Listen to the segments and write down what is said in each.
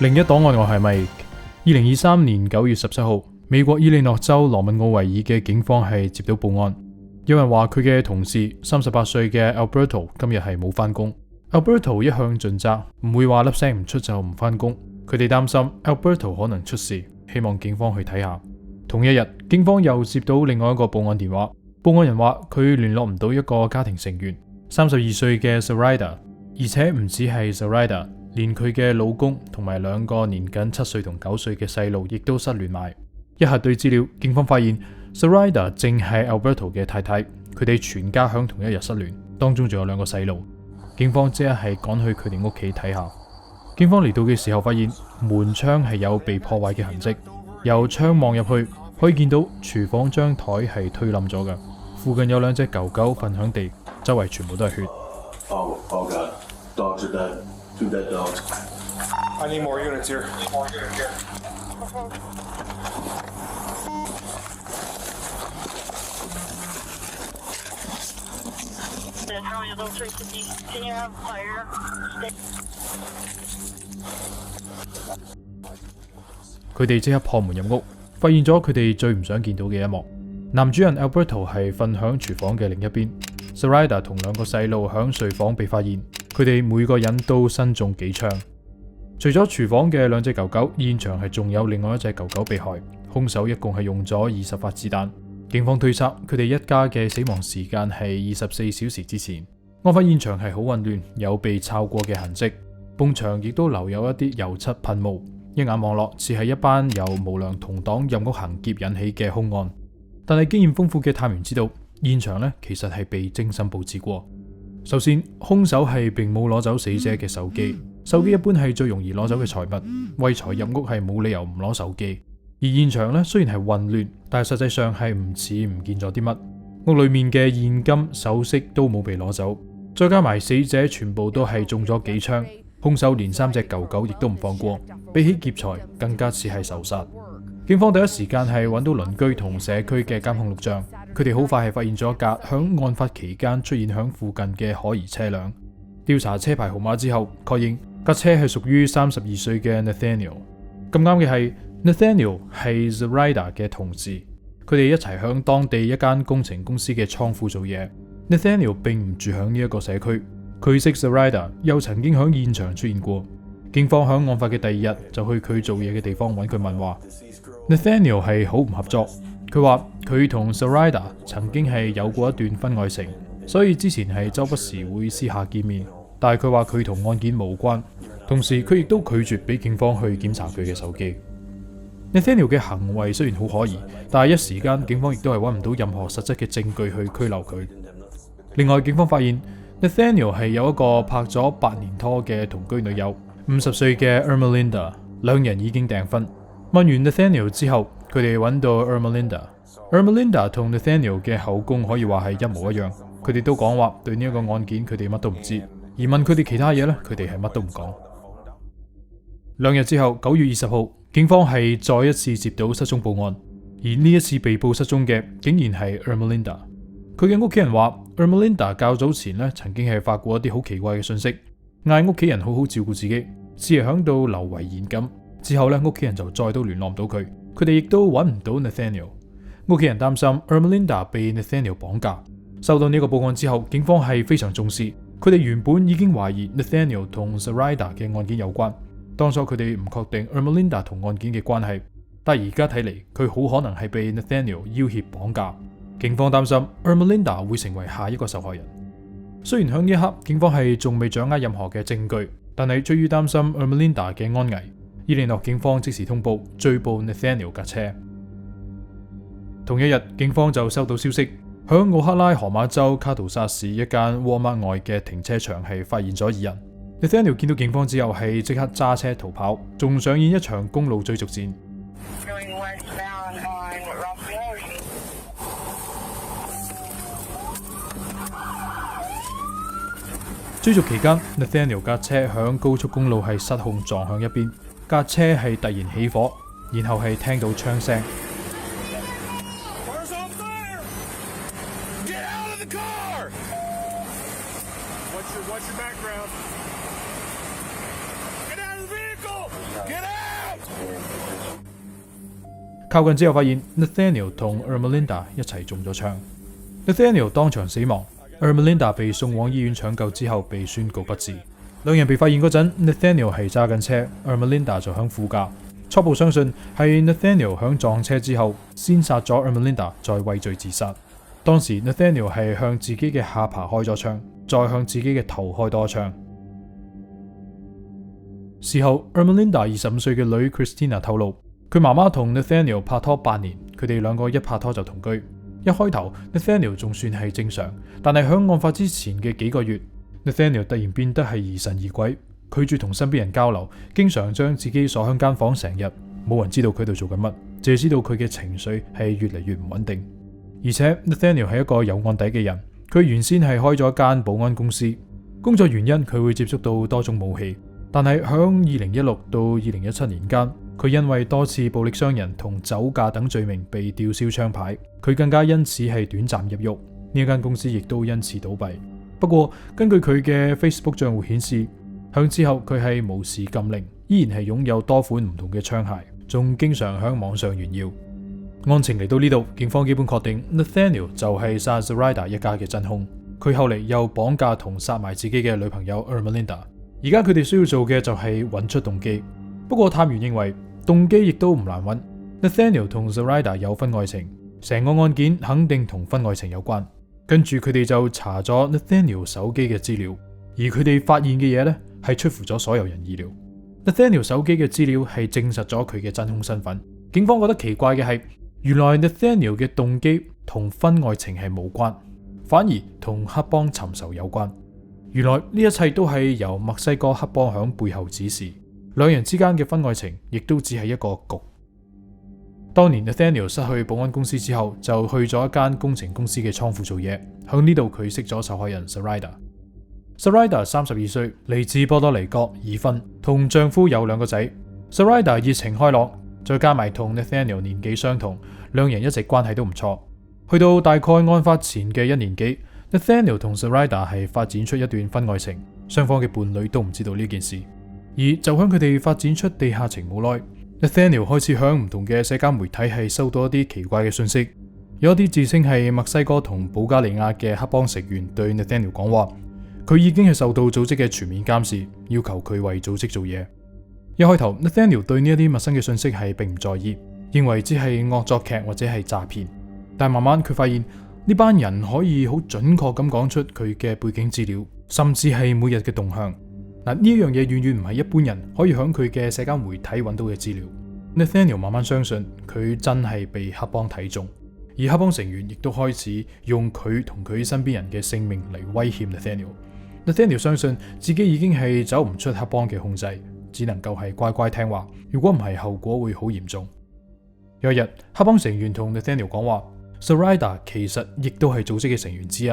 另一檔案我係咪2023年9月17號，美國伊利諾州羅密奧維爾嘅警方係接到報案，有人話佢嘅同事38歲嘅 Alberto 今日係冇返工。Alberto 一向盡責，唔會話粒聲唔出就唔返工。佢哋擔心 Alberto 可能出事，希望警方去睇下。同一日，警方又接到另外一個報案電話，報案人話佢聯絡唔到一個家庭成員，32歲嘅 Zoraida， 而且唔止係 Zoraida， 連佢嘅老公同埋兩個年僅7歲同9歲嘅細路亦都失聯埋。一核對資料，警方發現 Zoraida 正係 Alberto 嘅太太，佢哋全家響同一日失聯，當中仲有2個細路。警方即刻係趕去佢哋屋企睇下。警方嚟到嘅時候，發現門窗係有被破壞嘅痕跡，由窗望入去可以見到廚房張台係推冧咗嘅，附近有2隻狗狗瞓響地，周圍全部都係血。Oh God, dogs are dead. 2 dead dogs. I need more units here. Can you have fire? 佢哋即刻破門入屋，發現咗佢哋最唔想見到嘅一幕。男主人 Alberto 係瞓響廚房嘅另一邊 ，Zoraida 同2個細路響睡房被發現，佢哋每個人都身中幾槍。除咗廚房嘅2隻狗狗，現場係仲有另外1隻狗狗被害。兇手一共係用咗20發子彈。警方推測佢哋一家嘅死亡時間係24小時之前。案發現場係好混亂，有被抄過嘅痕跡，埲牆亦都留有一啲油漆噴霧。一眼望落似係一班由無良同黨入屋行劫引起嘅兇案。但係經驗豐富嘅探員知道，現場呢其實係被精心佈置過。首先，兇手係並冇攞走死者嘅手機，手機一般係最容易攞走嘅財物，為財入屋係冇理由唔攞手機。而現場呢雖然係混亂，但係實際上係唔似唔見咗啲乜。屋裏面嘅現金、首飾都冇被攞走，再加埋死者全部都係中咗幾槍，兇手連3隻狗狗亦都唔放過，比起劫財更加似係仇殺。警方第一時間係揾到鄰居同社區嘅監控錄像，佢哋好快係發現咗一架響案發期間出現響附近嘅可疑車輛。調查車牌號碼之後，確認架車係屬於32歲嘅 Nathaniel。咁啱嘅係 Nathaniel 係 Zoraida 嘅同事，佢哋一齊響當地一間工程公司嘅倉庫做嘢。Nathaniel 並唔住響呢一個社區，佢識 Zoraida，又曾經響現場出現過。警方響案發嘅第2日就去佢做嘢嘅地方揾佢問話。Nathaniel 係好唔合作，佢話佢同 Zoraida 曾經係有過一段婚外情，所以之前係周不時會私下見面，但係佢話佢同案件無關，同時佢亦都拒絕俾警方去檢查佢嘅手機。Nathaniel 嘅行為雖然好可疑，但係一時間警方亦都係揾唔到任何實質嘅證據去拘留佢。另外，警方發現 Nathaniel 係有一個拍咗8年拖嘅同居女友，50歲嘅 Ermelinda，2人已經訂婚。問完 Nathaniel 之後，佢哋揾到 Ermelinda 同 Nathaniel 嘅口供可以話係一模一樣，佢哋都講話對呢一個案件佢哋乜都唔知，而問佢哋其他嘢呢，佢哋係乜都唔講。2日之後，9月20號，警方係再一次接到失蹤報案，而呢一次被捕失蹤嘅竟然係 Ermelinda。佢嘅屋企人話 Ermelinda 較早前呢曾經係發過一啲好奇怪嘅信息，嗌屋企人好好照顧自己，只係響度留遺言咁。之後呢，屋企人就再都聯絡唔到佢，佢哋亦都揾唔到 Nathaniel。屋企人擔心 Ermelinda 被 Nathaniel 綁架。收到呢個報案之後，警方係非常重視，佢哋原本已經懷疑 Nathaniel 同 Zoraida 嘅案件有關。當初佢哋唔確定 Ermelinda 同案件嘅關係，但係而家睇嚟，佢好可能係被 Nathaniel 要挾綁架。警方擔心 Ermelinda 會成為下一個受害人。雖然響呢一刻，警方係仲未掌握任何嘅證據，但係出於擔心 Ermelinda 嘅安危，伊利諾警方即時通報追捕 Nathaniel 架車。同一日，警方就收到消息，響奧克拉荷馬州卡圖薩市一間 Walmart 外嘅停車場係發現咗2人。Nathaniel 見到警方之後係即刻揸車逃跑，仲上演一場公路追逐戰。追逐期間 ，Nathaniel 架車響高速公路係失控撞向一邊，架車係突然起火，然後係聽到槍聲。What's your background? Get out of the vehicle! 靠近之後發現 Nathaniel 同 Ermelinda 一齊中咗槍。Nathaniel 當場死亡 ，Ermelinda 被送往醫院搶救之後被宣告不治。兩人被發現嗰陣 ，Nathaniel 係揸緊車 ，Ermelinda 就響副駕。初步相信係 Nathaniel 響撞車之後先殺咗 Ermelinda， 再畏罪自殺。當時 Nathaniel 係向自己嘅下巴開咗槍，再向自己嘅頭開多一槍。事後 Ermelinda 25歲嘅女 Christina 透露，佢媽媽同 Nathaniel 拍拖8年，佢哋兩個一拍拖就同居。一開頭 Nathaniel 仲算係正常，但係響案發之前嘅幾個月 ，Nathaniel 突然變得係疑神疑鬼，拒絕同身邊人交流，經常將自己鎖響間房成日，冇人知道佢度做緊乜，淨係知道佢嘅情緒係越嚟越唔穩定。而且 Nathaniel 係一個有案底嘅人，佢原先係開咗一間保安公司，工作原因佢會接觸到多種武器，但係響2016到2017年間，佢因為多次暴力傷人同酒駕等罪名被吊銷槍牌，佢更加因此係短暫入獄，呢間公司亦都因此倒閉。不過根據佢嘅 Facebook 賬戶顯示，響之後佢係無視禁令，依然係擁有多款唔同嘅槍械，仲經常響網上炫耀。案情嚟到呢度，警方基本確定 Nathaniel 就係殺 Zoraida 一家嘅真兇。佢後嚟又綁架同殺埋自己嘅女朋友 Ermelinda。而家佢哋需要做嘅就係揾出動機。不過探員認為動機亦都唔難揾。Nathaniel 同 Zoraida 有婚外情，成個案件肯定同婚外情有關。跟住佢哋就查咗 Nathaniel 手機嘅資料，而佢哋發現嘅嘢呢，係出乎咗所有人意料。Nathaniel 手機嘅資料係證實咗佢嘅真兇身份。警方覺得奇怪嘅係，原來 Nathaniel 嘅動機同婚外情係無關，反而同黑幫尋仇有關。原來呢一切都係由墨西哥黑幫響背後指示，兩人之間嘅婚外情亦都只係一個局。當年 Nathaniel 失去保安公司之後，就去咗一間工程公司嘅倉庫做嘢，響呢度佢識咗受害人 Zoraida。Zoraida 32歲，嚟自波多黎各，已婚，同丈夫有2個仔。Zoraida 熱情開朗，再加埋同 Nathaniel 年紀相同，兩人一直關係都唔錯。去到大概案發前嘅1年幾，Nathaniel 同 Zoraida 係發展出一段婚外情，雙方嘅伴侶都唔知道呢件事。而就響佢哋發展出地下情冇耐，Nathaniel 開始響唔同嘅社交媒體係收到一啲奇怪嘅信息，有一啲自稱係墨西哥同保加利亞嘅黑幫成員對 Nathaniel 講話，佢已經係受到組織嘅全面監視，要求佢為組織做嘢。一開頭 Nathaniel 對呢一啲陌生嘅信息係並唔在意，認為只係惡作劇或者係詐騙。但慢慢佢發現呢班人可以好準確咁講出佢嘅背景資料，甚至係每日嘅動向。嗱，呢一樣嘢遠遠唔係一般人可以響佢嘅社交媒體揾到嘅資料。Nathaniel 慢慢相信佢真係被黑幫睇中，而黑幫成員亦都開始用佢同佢身邊人嘅性命嚟威脅 Nathaniel。Nathaniel 相信自己已經係走唔出黑幫嘅控制，只能夠係乖乖聽話，如果唔係後果會好嚴重。有一日，黑幫成員同 Nathaniel 講話 Zoraida 其實亦都係組織嘅成員之一。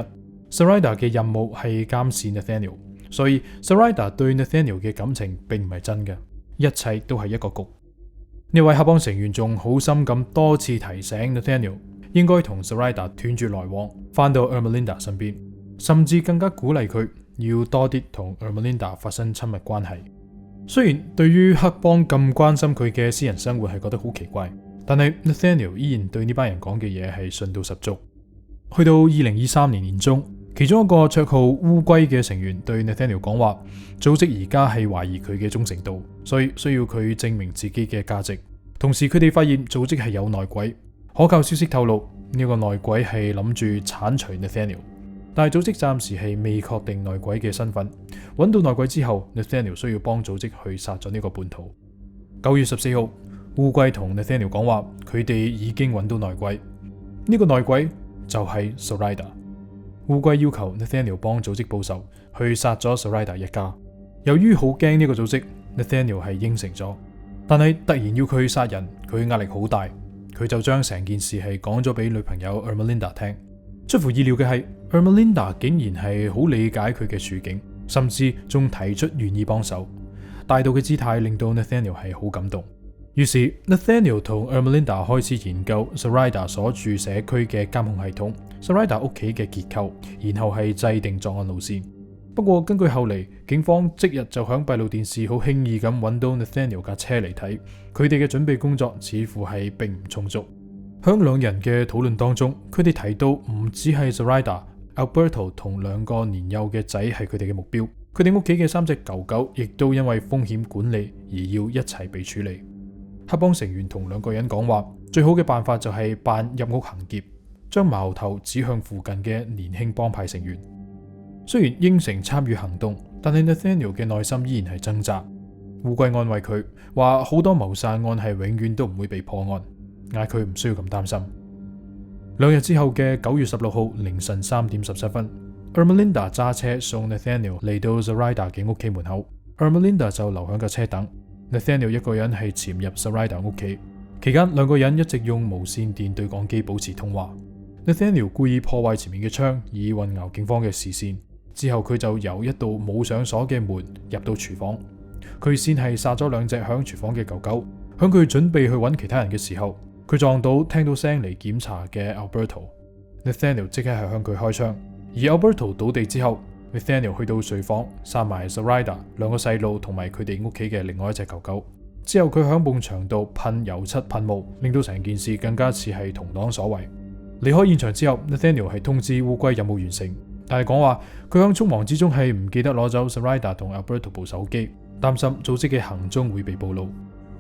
Zoraida 嘅任務係監視 Nathaniel， 所以 Zoraida 對 Nathaniel 嘅感情並唔係真嘅，一切都係一個局。呢位黑幫成員仲好心咁多次提醒 Nathaniel 應該同 Zoraida 斷絕來往，翻到 Ermelinda 身邊，甚至更加鼓勵佢要多啲同 Ermelinda 發生親密關係。雖然對於黑幫咁關心佢嘅私人生活係覺得好奇怪，但係 Nathaniel 依然對呢班人講嘅嘢係信到十足。去到2023年年中，其中一個綽號烏龜嘅成員對 Nathaniel 講話，組織而家係懷疑佢嘅忠誠度，所以需要佢證明自己嘅價值。同時佢哋發現組織係有內鬼，可靠消息透露呢個內鬼係諗住鏟除 Nathaniel， 但係組織暫時係未確定內鬼嘅身份。揾到內鬼之後 Nathaniel 需要幫組織去殺咗呢個叛徒。9月14號，烏龜同 Nathaniel 講話，佢哋已經揾到內鬼，呢個內鬼就係 Zoraida。烏龜要求 Nathaniel 幫組織報仇，去殺咗 Zoraida 一家。由於好驚呢個組織 ，Nathaniel 係應承咗，但係突然要佢殺人，佢壓力好大，佢就將成件事係講咗俾女朋友 Ermelinda 聽。出乎意料嘅係 Ermelinda 竟然係好理解佢嘅處境，甚至仲提出願意幫手。大度嘅姿態令到 Nathaniel 係好感動。於是 Nathaniel 同 Ermelinda 開始研究 Zoraida 所住社區嘅監控系統、Zoraida 屋企嘅結構，然後係制定作案路線。不過根據後嚟，警方即日就響閉路電視好輕易咁揾到 Nathaniel 架車嚟睇，佢哋嘅準備工作似乎係並唔充足。響兩人嘅討論當中，佢哋提到唔只係 Zoraida、Alberto 同兩個年幼嘅仔係佢哋嘅目標，佢哋屋企嘅3隻狗狗亦都因為風險管理而要一齊被處理。黑幫成員同兩個人講話，最好嘅辦法就係扮入屋行劫，將矛頭指向附近嘅年輕幫派成員。雖然應承參與行動，但係 Nathaniel 嘅內心依然係掙扎。烏龜安慰佢話，好多謀殺案係永遠都唔會被破案，嗌佢唔需要咁擔心。2日之後嘅9月16號凌晨3點17分，Ermelinda 揸車送 Nathaniel 嚟到 Zoraida 嘅屋企門口，Ermelinda 就留響架車等。Nathaniel 一個人係潛入 Zoraida 屋企，期間兩個人一直用無線電對講機保持通話。Nathaniel 故意破壞前面嘅窗，以混淆警方嘅視線。之後佢就由一道冇上鎖嘅門入到廚房，佢先係殺咗2隻響廚房嘅狗狗。響佢準備去揾其他人嘅時候，佢撞到聽到聲嚟檢查嘅 Alberto。Nathaniel 即刻係向佢開槍，而 Alberto 倒地之後，Nathaniel 去到睡房殺埋 Zoraida 2個細路同埋佢哋屋企嘅另外1隻狗狗。之後佢響埲牆度噴油漆噴霧，令到成件事更加似係同黨所為。離開現場之後，Nathaniel 係通知烏龜任務完成。但係講話佢響匆忙之中係唔記得攞走 Zoraida 同 Alberto 部手機，擔心組織嘅行蹤會被暴露。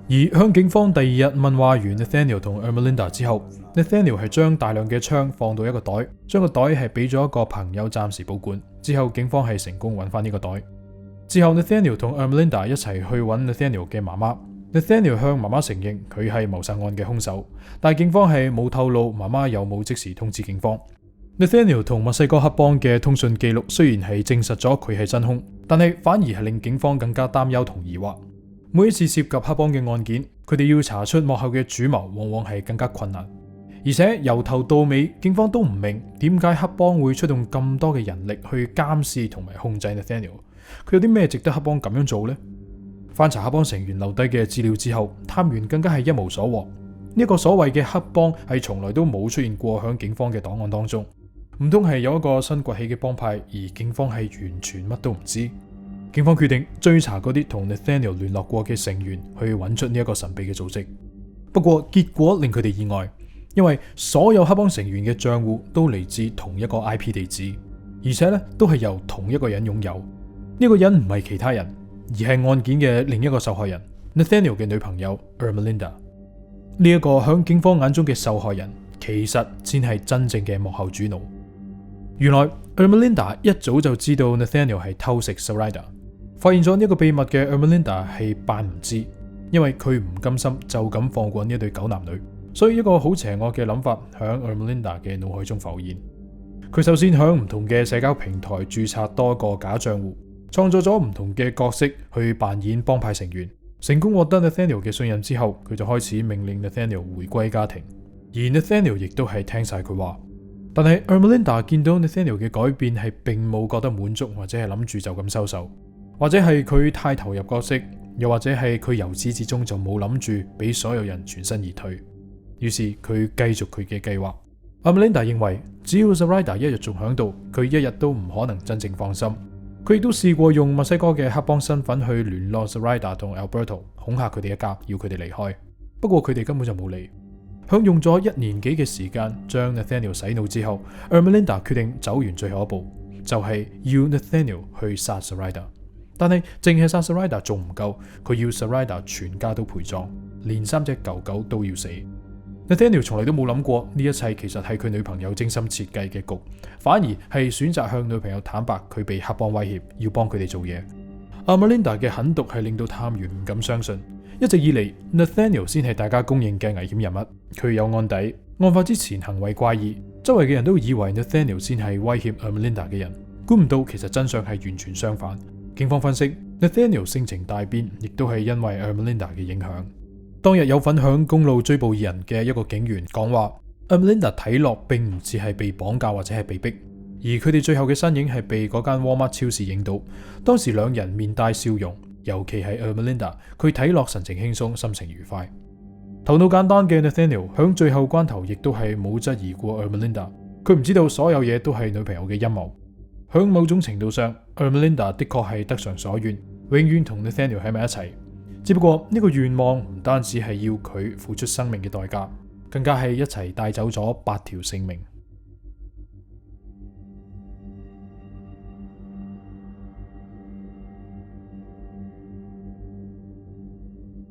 而向警方第2日問話完 Nathaniel 同 Ermelinda 之後，Nathaniel 係將大量嘅槍放到一個袋，將個袋係俾咗一個朋友暫時保管。之後警方係成功揾翻呢個袋。之後 Nathaniel 同 Ermelinda 一齊去揾 Nathaniel 嘅媽媽。Nathaniel 向媽媽承認佢係謀殺案嘅兇手，但係警方係冇透露媽媽有冇即時通知警方。Nathaniel 同墨西哥黑幫嘅通訊記錄雖然係證實咗佢係真兇，但係反而係令警方更加擔憂同疑惑。每一次涉及黑幫嘅案件，佢哋要查出幕後嘅主謀，往往係更加困難。而且由頭到尾，警方都唔明點解黑幫會出動咁多嘅人力去監視同埋控制 Nathaniel。佢有啲咩值得黑幫咁樣做呢？翻查黑幫成員留低嘅資料之後，探員更加係一無所獲。呢個所謂嘅黑幫係從來都冇出現過響警方嘅檔案當中。唔通係有一個新崛起嘅幫派，而警方係完全乜都唔知？警方決定追查嗰啲同 Nathaniel 聯絡過嘅成員，去揾出呢一個神秘嘅組織。不過結果令佢哋意外，因為所有黑幫成員嘅賬戶都嚟自同一個 IP 地址，而且咧都係由同一個人擁有。呢個人唔係其他人，而係案件嘅另一個受害人 Nathaniel 嘅女朋友 Ermelinda。呢一個響警方眼中嘅受害人，其實先係真正嘅幕後主腦。原來 Ermelinda 一早就知道 Nathaniel 係偷食 Zoraida， 發現咗呢個秘密嘅 Ermelinda 係扮唔知，因為佢唔甘心就咁放過呢一對狗男女，所以一個好邪惡嘅諗法響 Ermelinda 嘅腦海中浮現。佢首先響唔同嘅社交平台註冊多個假賬戶，創造咗唔同嘅角色去扮演幫派成員，成功獲得 Nathaniel 嘅信任之後，佢就開始命令 Nathaniel 回歸家庭，而 Nathaniel 亦都係聽晒佢話。但係 Ermelinda 見到 Nathaniel 嘅改變係並冇覺得滿足，或者係諗住就咁收手，或者係佢太投入角色，又或者係佢由始至終就冇諗住俾所有人全身而退。於是佢繼續佢嘅計劃。Ermelinda 認為只要 Zoraida 一日仲響度，佢一日都唔可能真正放心。佢亦都試過用墨西哥嘅黑幫身份去聯絡 Zoraida 同 Alberto， 恐嚇佢哋一家，要佢哋離開。不過佢哋根本就冇理。響用咗1年幾嘅時間將 Nathaniel 洗腦之後， Ermelinda 決定走完最後一步，就係要 Nathaniel 去殺 Zoraida。但係淨係殺 Zoraida 仲唔夠，佢要 Zoraida 全家都陪葬，連3隻狗狗都要死。Nathaniel 從來都冇諗過呢一切其實係佢女朋友精心設計嘅局，反而係選擇向女朋友坦白佢被黑幫威脅，要幫佢哋做嘢。Ermelinda 嘅狠毒係令到探員唔敢相信。一直以嚟 Nathaniel 先係大家公認嘅危險人物，佢有案底，案發之前行為怪異，周圍嘅人都以為 Nathaniel 先係威脅 Ermelinda 嘅人，估唔到其實真相係完全相反。警方分析 Nathaniel 性情大變，亦都係因為 Ermelinda 嘅影響。當日有份響公路追捕二人嘅一個警員講話 Ermelinda 睇落並唔似係被綁架或者係被逼，而佢哋最後嘅身影係被嗰間 Walmart 超市影到，當時兩人面帶笑容，尤其係 Ermelinda， 佢睇落神情輕鬆，心情愉快。頭腦簡單嘅 Nathaniel 響最後關頭亦都係冇質疑過 Ermelinda， 佢唔知道所有嘢都係女朋友嘅陰謀。響某種程度上 Ermelinda 的確係得償所願，永遠同 Nathaniel 喺埋一齊。只不過呢個願望唔單止係要佢付出生命嘅代價，更加係一齊帶走咗8條性命。